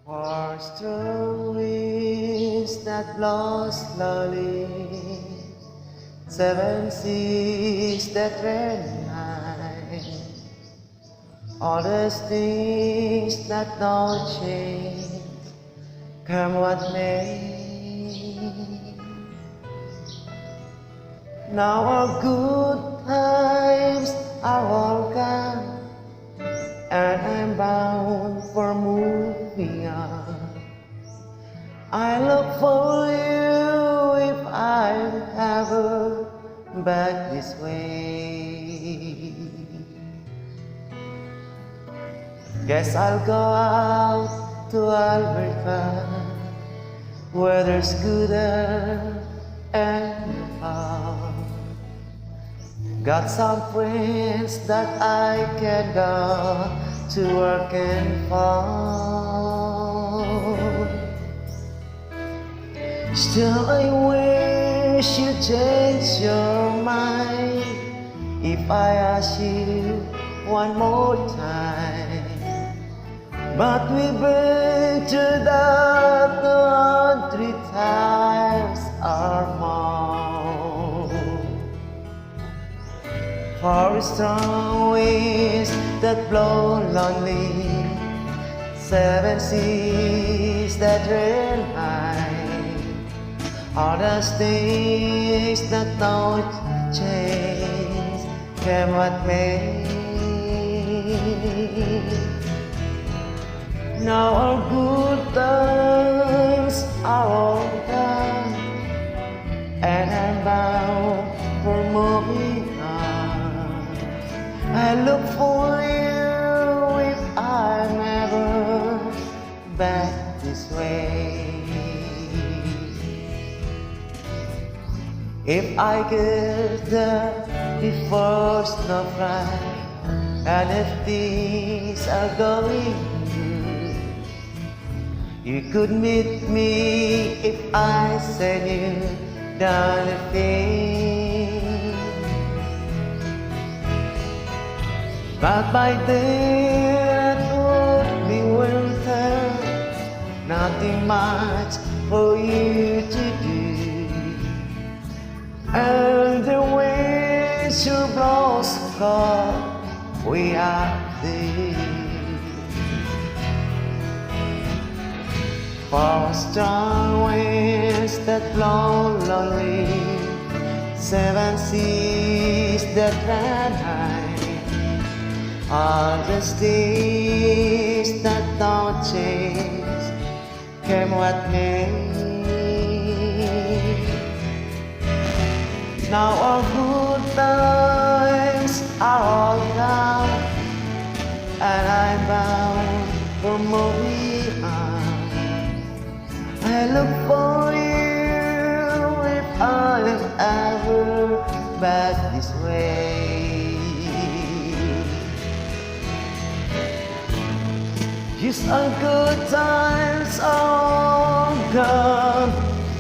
For strong winds that blow slowly, seven seas that rain high, all the things that don't change, come what may. Now our good times are all gone, and I'm bound for moving on. I look for you if I'm ever back this way. Guess I'll go out to Alberta, where there's good air and fun. Got some friends that I can go to work and fun. Still I wish you change your mind if I ask you one more time. But we been to that 100 times or more. For strong winds that blow lonely, seven seas that rain high, all the things that don't change, come what may. Now our good times are all gone, and I'm bound for moving on. I look for you if I'm ever back this way. If I get there before snow fly, and if things are going good, you could meet me if I send you down the field. But by then it would be winter, nothing much for you to do, and the wind sure blows cold way out there. For strong winds that blow lonely, seven seas that run high, all the things that don't change, come what may. Now our good times are all gone, and I'm bound for moving on. I look for you if I'm ever back this way. Just our good times all gone,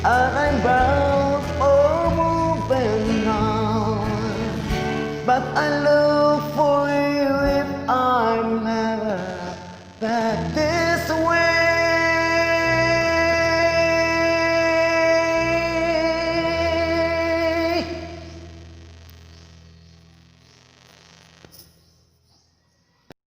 and I'm bound for moving on. But I look for you if I'm ever back this way.